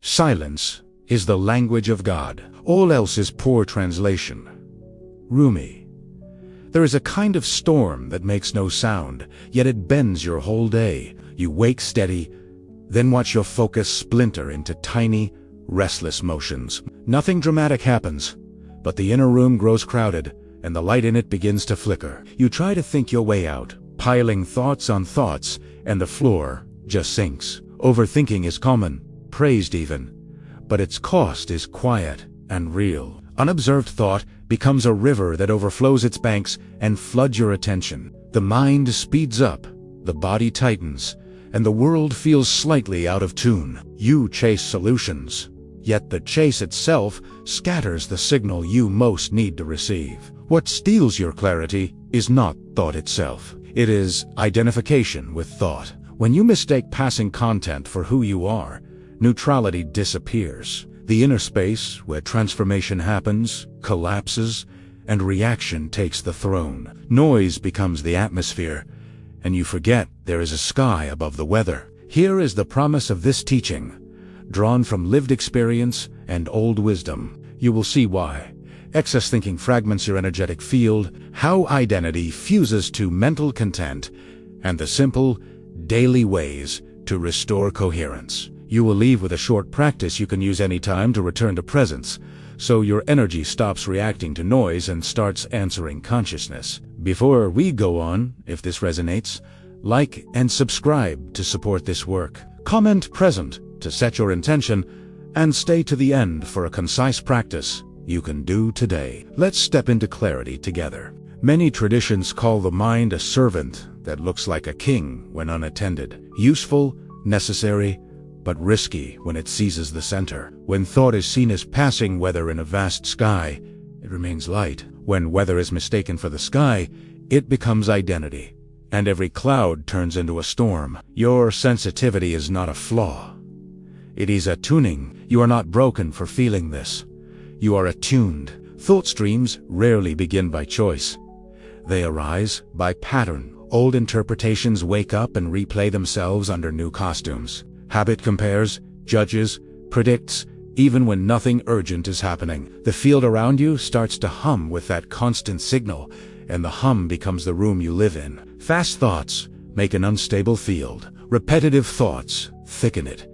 Silence is the language of God. All else is poor translation. Rumi. There is a kind of storm that makes no sound, yet it bends your whole day. You wake steady, then watch your focus splinter into tiny, restless motions. Nothing dramatic happens, but the inner room grows crowded, and the light in it begins to flicker. You try to think your way out, piling thoughts on thoughts, and the floor just sinks. Overthinking is common, praised even, but its cost is quiet and real. Unobserved thought becomes a river that overflows its banks and floods your attention. The mind speeds up, the body tightens, and the world feels slightly out of tune. You chase solutions, yet the chase itself scatters the signal you most need to receive. What steals your clarity is not thought itself. It is identification with thought. When you mistake passing content for who you are, neutrality disappears. The inner space where transformation happens collapses, and reaction takes the throne. Noise becomes the atmosphere, and you forget there is a sky above the weather. Here is the promise of this teaching, drawn from lived experience and old wisdom. You will see why. Excess thinking fragments your energetic field, how identity fuses to mental content, and the simple, daily ways to restore coherence. You will leave with a short practice you can use anytime to return to presence, so your energy stops reacting to noise and starts answering consciousness. Before we go on, if this resonates, like and subscribe to support this work. Comment present to set your intention, and stay to the end for a concise practice you can do today. Let's step into clarity together. Many traditions call the mind a servant that looks like a king when unattended. Useful, necessary, but risky when it seizes the center. When thought is seen as passing weather in a vast sky, it remains light. When weather is mistaken for the sky, it becomes identity, and every cloud turns into a storm. Your sensitivity is not a flaw. It is a tuning. You are not broken for feeling this. You are attuned. Thought streams rarely begin by choice. They arise by pattern. Old interpretations wake up and replay themselves under new costumes. Habit compares, judges, predicts, even when nothing urgent is happening. The field around you starts to hum with that constant signal, and the hum becomes the room you live in. Fast thoughts make an unstable field. Repetitive thoughts thicken it.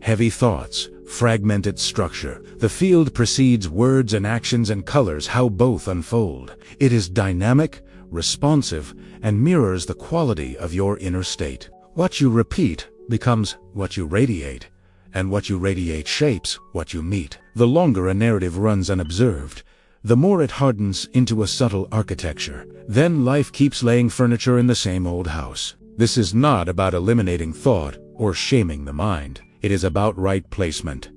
Heavy thoughts fragment its structure. The field precedes words and actions and colors how both unfold. It is dynamic, responsive, and mirrors the quality of your inner state. What you repeat becomes what you radiate, and what you radiate shapes what you meet. The longer a narrative runs unobserved, the more it hardens into a subtle architecture. Then life keeps laying furniture in the same old house. This is not about eliminating thought or shaming the mind. It is about right placement.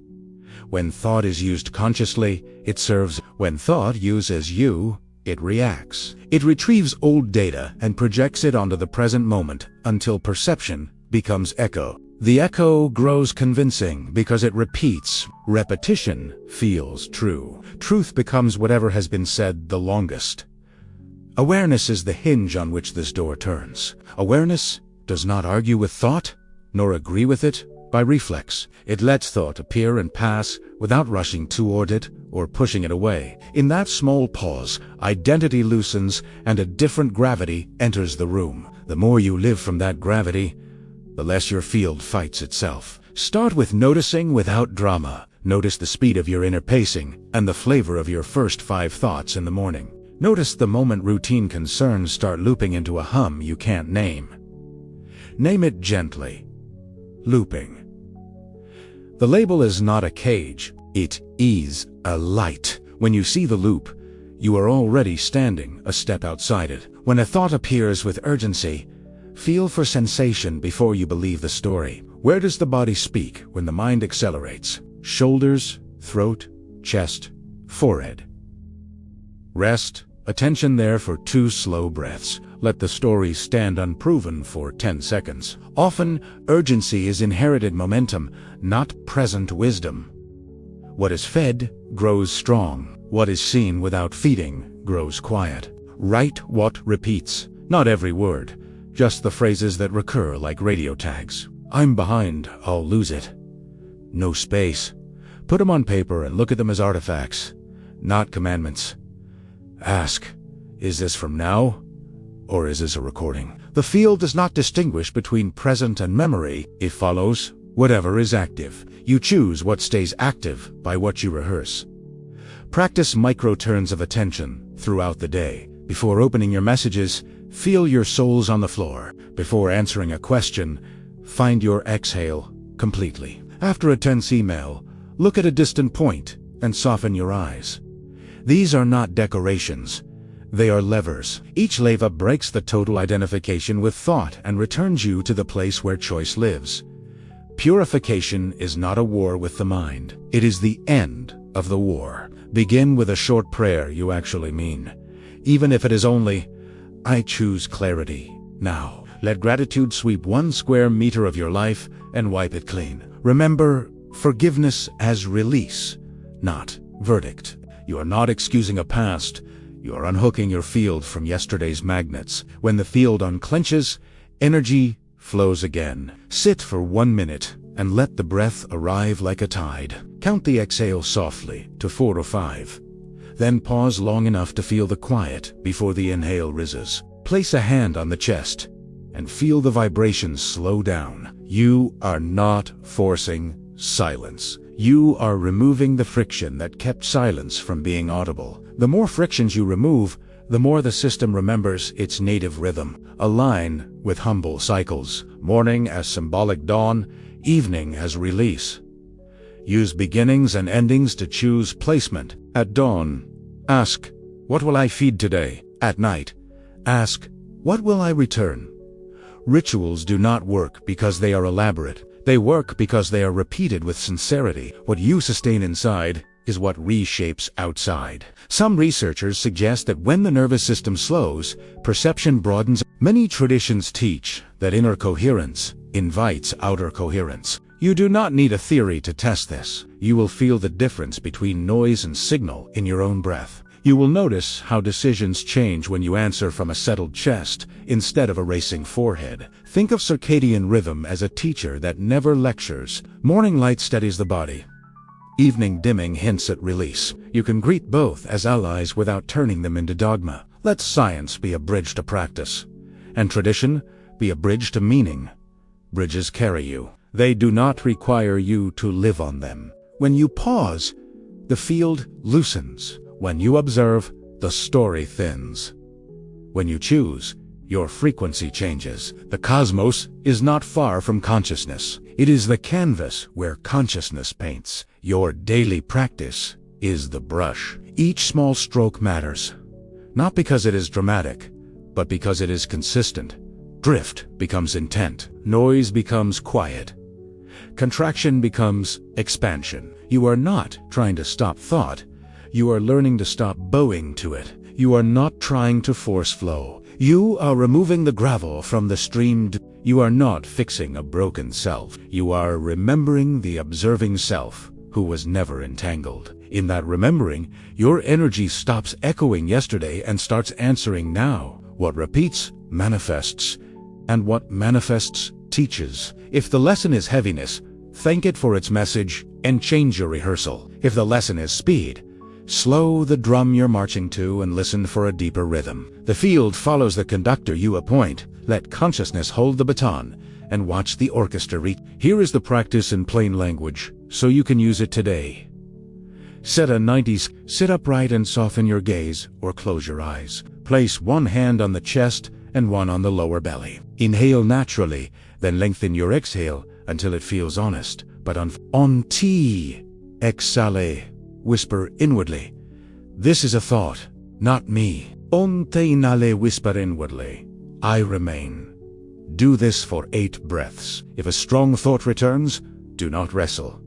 When thought is used consciously, it serves. When thought uses you, it reacts. It retrieves old data and projects it onto the present moment until perception becomes echo. The echo grows convincing because it repeats. Repetition feels true. Truth becomes whatever has been said the longest. Awareness is the hinge on which this door turns. Awareness does not argue with thought, nor agree with it by reflex. It lets thought appear and pass without rushing toward it or pushing it away. In that small pause, identity loosens and a different gravity enters the room. The more you live from that gravity, the less your field fights itself. Start with noticing without drama. Notice the speed of your inner pacing and the flavor of your first 5 thoughts in the morning. Notice the moment routine concerns start looping into a hum you can't name. Name it gently. Looping. The label is not a cage, it is a light. When you see the loop, you are already standing a step outside it. When a thought appears with urgency, feel for sensation before you believe the story. Where does the body speak when the mind accelerates? Shoulders, throat, chest, forehead. Rest, attention there for 2 slow breaths. Let the story stand unproven for 10 seconds. Often, urgency is inherited momentum, not present wisdom. What is fed grows strong. What is seen without feeding grows quiet. Write what repeats. Not every word, just the phrases that recur like radio tags. I'm behind, I'll lose it. no space. Put them on paper and look at them as artifacts, not commandments. Ask, is this from now, or is this a recording? The field does not distinguish between present and memory. It follows whatever is active. You choose what stays active by what you rehearse. Practice micro-turns of attention throughout the day. Before opening your messages, feel your soles on the floor. Before answering a question, find your exhale completely. After a tense email, look at a distant point and soften your eyes. These are not decorations. They are levers. Each lever breaks the total identification with thought and returns you to the place where choice lives. Purification is not a war with the mind. It is the end of the war. Begin with a short prayer you actually mean. Even if it is only, I choose clarity now. Let gratitude sweep 1 square meter of your life and wipe it clean. Remember, forgiveness as release, not verdict. You are not excusing a past. You are unhooking your field from yesterday's magnets. When the field unclenches, energy flows again. Sit for 1 minute and let the breath arrive like a tide. Count the exhale softly to 4 or 5. Then pause long enough to feel the quiet before the inhale rises. Place a hand on the chest and feel the vibrations slow down. You are not forcing silence. You are removing the friction that kept silence from being audible. The more frictions you remove, the more the system remembers its native rhythm. Align with humble cycles. Morning as symbolic dawn, evening as release. Use beginnings and endings to choose placement. At dawn, ask, what will I feed today? At night, ask, what will I return? Rituals do not work because they are elaborate. They work because they are repeated with sincerity. What you sustain inside is what reshapes outside. Some researchers suggest that when the nervous system slows, perception broadens. Many traditions teach that inner coherence invites outer coherence. You do not need a theory to test this. You will feel the difference between noise and signal in your own breath. You will notice how decisions change when you answer from a settled chest instead of a racing forehead. Think of circadian rhythm as a teacher that never lectures. Morning light steadies the body. Evening dimming hints at release. You can greet both as allies without turning them into dogma. Let science be a bridge to practice, and tradition be a bridge to meaning. Bridges carry you. They do not require you to live on them. When you pause, the field loosens. When you observe, the story thins. When you choose, your frequency changes. The cosmos is not far from consciousness. It is the canvas where consciousness paints. Your daily practice is the brush. Each small stroke matters, not because it is dramatic, but because it is consistent. Drift becomes intent. Noise becomes quiet. Contraction becomes expansion. You are not trying to stop thought. You are learning to stop bowing to it. You are not trying to force flow. You are removing the gravel from the stream. You are not fixing a broken self. You are remembering the observing self who was never entangled. In that remembering, your energy stops echoing yesterday and starts answering now. What repeats manifests, and what manifests teaches. If the lesson is heaviness, thank it for its message and change your rehearsal. If the lesson is speed, slow the drum you're marching to and listen for a deeper rhythm. The field follows the conductor you appoint. Let consciousness hold the baton and watch the orchestra reach. Here is the practice in plain language, so you can use it today. Set a 90s. Sit upright and soften your gaze or close your eyes. Place one hand on the chest and one on the lower belly. Inhale naturally, then lengthen your exhale until it feels honest, but on T. Exhale. Whisper inwardly, this is a thought, not me. On te inhale, whisper inwardly, I remain. Do this for 8 breaths. If a strong thought returns, do not wrestle.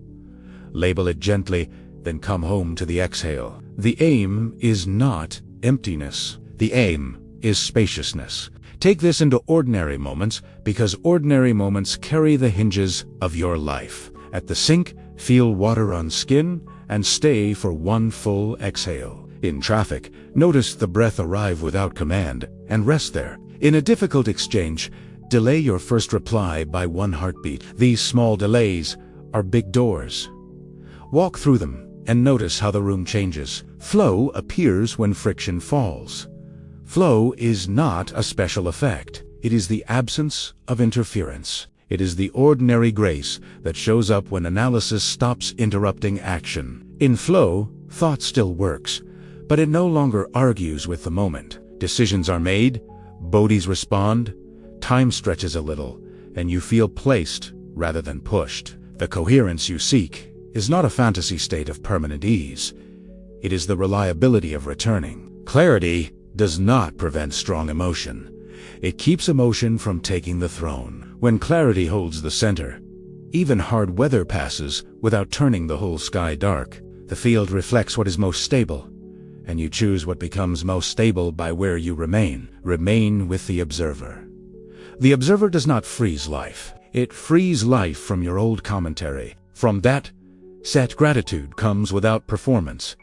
Label it gently, then come home to the exhale. The aim is not emptiness. The aim is spaciousness. Take this into ordinary moments, because ordinary moments carry the hinges of your life. At the sink, feel water on skin, and stay for 1 full exhale. In traffic, notice the breath arrive without command, and rest there. In a difficult exchange, delay your first reply by 1 heartbeat. These small delays are big doors. Walk through them and notice how the room changes. Flow appears when friction falls. Flow is not a special effect. It is the absence of interference. It is the ordinary grace that shows up when analysis stops interrupting action. In flow, thought still works, but it no longer argues with the moment. Decisions are made, bodies respond, time stretches a little, and you feel placed rather than pushed. The coherence you seek is not a fantasy state of permanent ease. It is the reliability of returning. Clarity does not prevent strong emotion. It keeps emotion from taking the throne. When clarity holds the center, even hard weather passes without turning the whole sky dark. The field reflects what is most stable, and you choose what becomes most stable by where you remain. Remain with the observer. The observer does not freeze life. It frees life from your old commentary. From that set, gratitude comes without performance,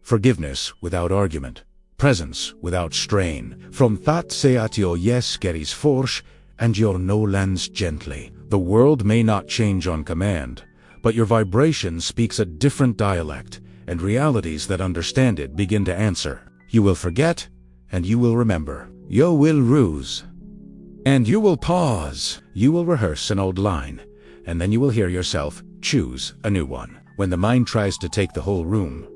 forgiveness without argument, presence without strain. From that seat your yes carries force and your no lands gently. The world may not change on command, but your vibration speaks a different dialect, and realities that understand it begin to answer. You will forget, and you will remember. You will ruse, and you will pause. You will rehearse an old line, and then you will hear yourself choose a new one. When the mind tries to take the whole room,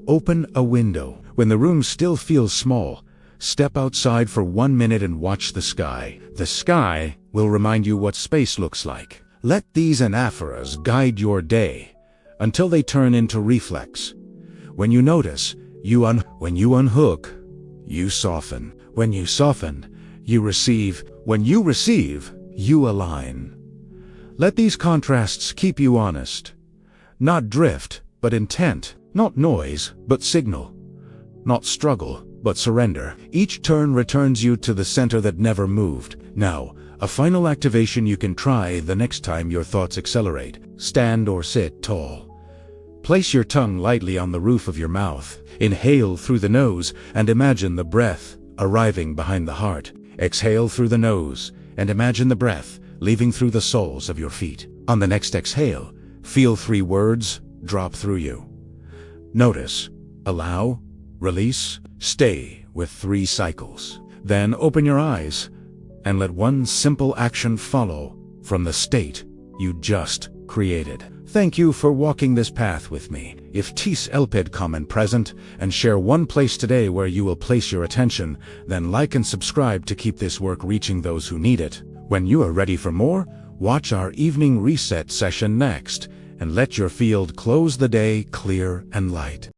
open a window. When the room still feels small, step outside for 1 minute and watch the sky. The sky will remind you what space looks like. Let these anaphoras guide your day until they turn into reflex. When you notice, when you unhook, you soften. When you soften, you receive. When you receive, you align. Let these contrasts keep you honest. Not drift, but intent. Not noise, but signal. Not struggle, but surrender. Each turn returns you to the center that never moved. Now, a final activation you can try the next time your thoughts accelerate. Stand or sit tall. Place your tongue lightly on the roof of your mouth. Inhale through the nose and imagine the breath arriving behind the heart. Exhale through the nose and imagine the breath leaving through the soles of your feet. On the next exhale, feel 3 words drop through you. Notice, allow, release, stay with 3 cycles. Then open your eyes and let one simple action follow from the state you just created. Thank you for walking this path with me. If tis elpid comment present and share one place today where you will place your attention, then like and subscribe to keep this work reaching those who need it. When you are ready for more, watch our evening reset session next and let your field close the day clear and light.